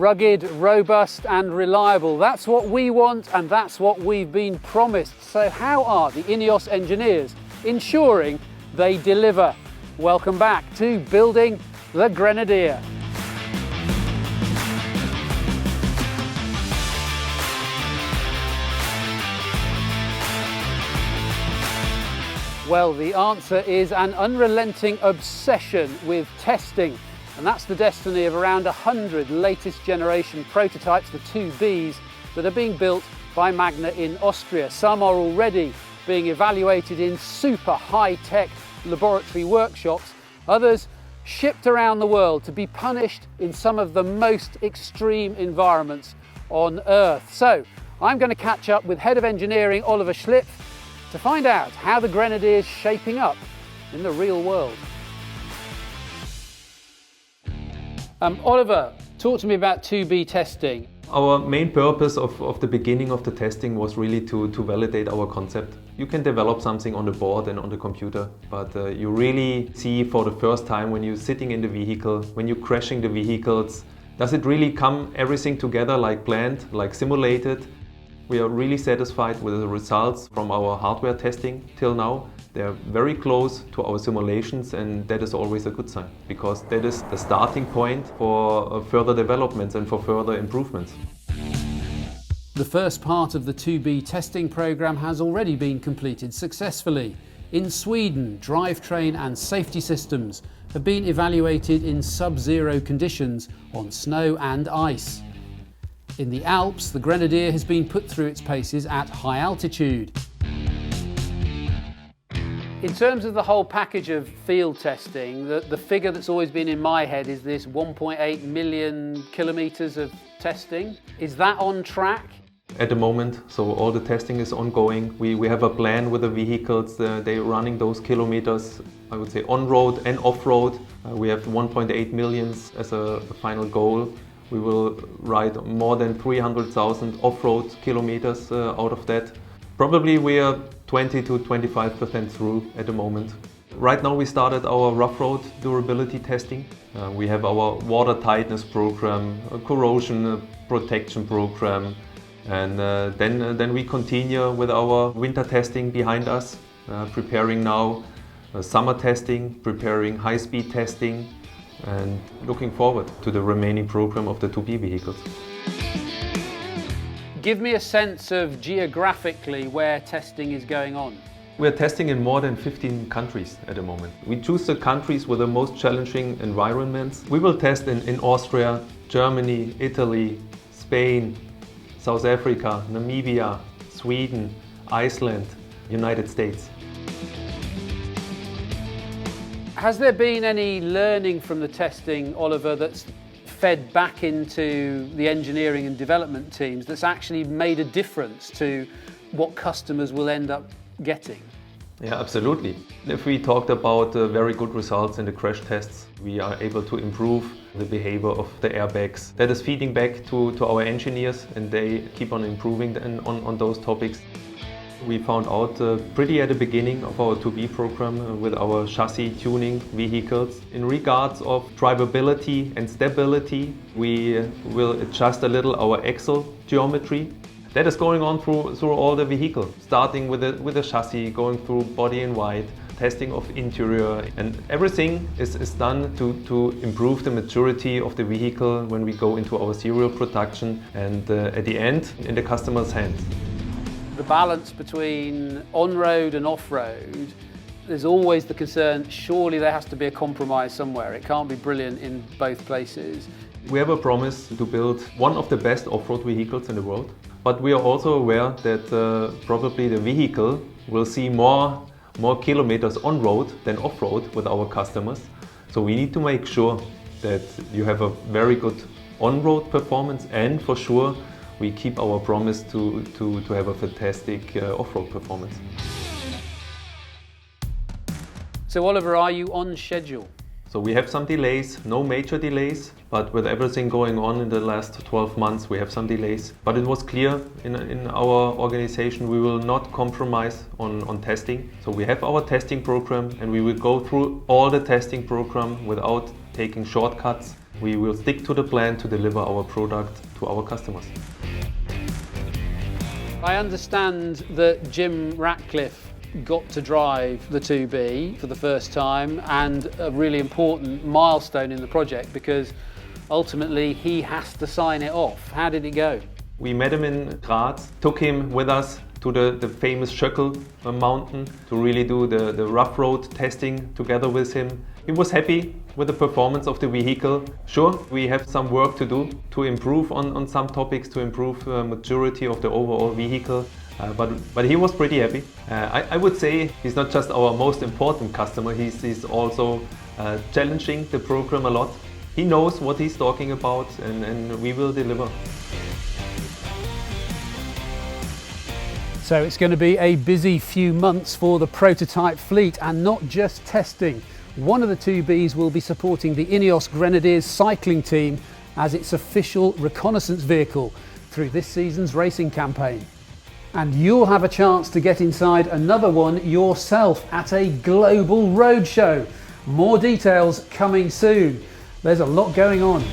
rugged, robust and reliable. That's what we want and that's what we've been promised. So how are the Ineos engineers ensuring they deliver? Welcome back to Building the Grenadier. Well, the answer is an unrelenting obsession with testing. And that's the destiny of around 100 latest generation prototypes, the 2Bs, that are being built by Magna in Austria. Some are already being evaluated in super high-tech laboratory workshops. Others shipped around the world to be punished in some of the most extreme environments on Earth. So I'm going to catch up with Head of Engineering Oliver Schlipp to find out how the Grenadier is shaping up in the real world. Oliver, talk to me about 2B testing. Our main purpose of the beginning of the testing was really to validate our concept. You can develop something on the board and on the computer, but you really see for the first time when you're sitting in the vehicle, when you're crashing the vehicles, does it really come everything together like planned, like simulated? We are really satisfied with the results from our hardware testing till now. They're very close to our simulations, and that is always a good sign, because that is the starting point for further developments and for further improvements. The first part of the 2B testing program has already been completed successfully. In Sweden, drivetrain and safety systems have been evaluated in sub-zero conditions on snow and ice. In the Alps, the Grenadier has been put through its paces at high altitude. In terms of the whole package of field testing, the figure that's always been in my head is this 1.8 million kilometres of testing. Is that on track? At the moment, so all the testing is ongoing. We have a plan with the vehicles. They're running those kilometers, I would say, on-road and off-road. We have 1.8 million as a final goal. We will ride more than 300,000 off-road kilometers out of that. Probably we are 20 to 25% through at the moment. Right now we started our rough road durability testing. We have our water tightness program, a corrosion protection program, and then we continue with our winter testing behind us, preparing now summer testing, preparing high-speed testing, and looking forward to the remaining program of the 2B vehicles. Give me a sense of geographically where testing is going on. We're testing in more than 15 countries at the moment. We choose the countries with the most challenging environments. We will test in Austria, Germany, Italy, Spain, South Africa, Namibia, Sweden, Iceland, United States. Has there been any learning from the testing, Oliver, that's fed back into the engineering and development teams that's actually made a difference to what customers will end up getting? Yeah, absolutely. If we talked about very good results in the crash tests, we are able to improve the behavior of the airbags. That is feeding back to our engineers, and they keep on improving on those topics. We found out pretty at the beginning of our 2B program with our chassis tuning vehicles. In regards of drivability and stability, we will adjust a little our axle geometry. That is going on through all the vehicle, starting with the chassis, going through body in white, testing of interior, and everything is done to improve the maturity of the vehicle when we go into our serial production and at the end in the customer's hands. The balance between on-road and off-road, there's always the concern, surely there has to be a compromise somewhere. It can't be brilliant in both places. We have a promise to build one of the best off-road vehicles in the world, but we are also aware that probably the vehicle will see more kilometers on-road than off-road with our customers. So we need to make sure that you have a very good on-road performance, and for sure we keep our promise to have a fantastic off-road performance. So Oliver, are you on schedule? So we have some delays, no major delays, but with everything going on in the last 12 months, we have some delays. But it was clear in our organization we will not compromise on testing. So we have our testing program, and we will go through all the testing program without taking shortcuts. We will stick to the plan to deliver our product to our customers. I understand that Jim Ratcliffe got to drive the 2B for the first time, and a really important milestone in the project because ultimately he has to sign it off. How did it go? We met him in Graz, took him with us to the famous Schöckel mountain to really do the rough road testing together with him. He was happy with the performance of the vehicle. Sure, we have some work to do to improve on some topics, to improve maturity of the overall vehicle, but he was pretty happy. I would say he's not just our most important customer, he's also challenging the program a lot. He knows what he's talking about, and we will deliver. So it's going to be a busy few months for the prototype fleet, and not just testing. One of the 2Bs will be supporting the Ineos Grenadiers cycling team as its official reconnaissance vehicle through this season's racing campaign. And you'll have a chance to get inside another one yourself at a global roadshow. More details coming soon. There's a lot going on.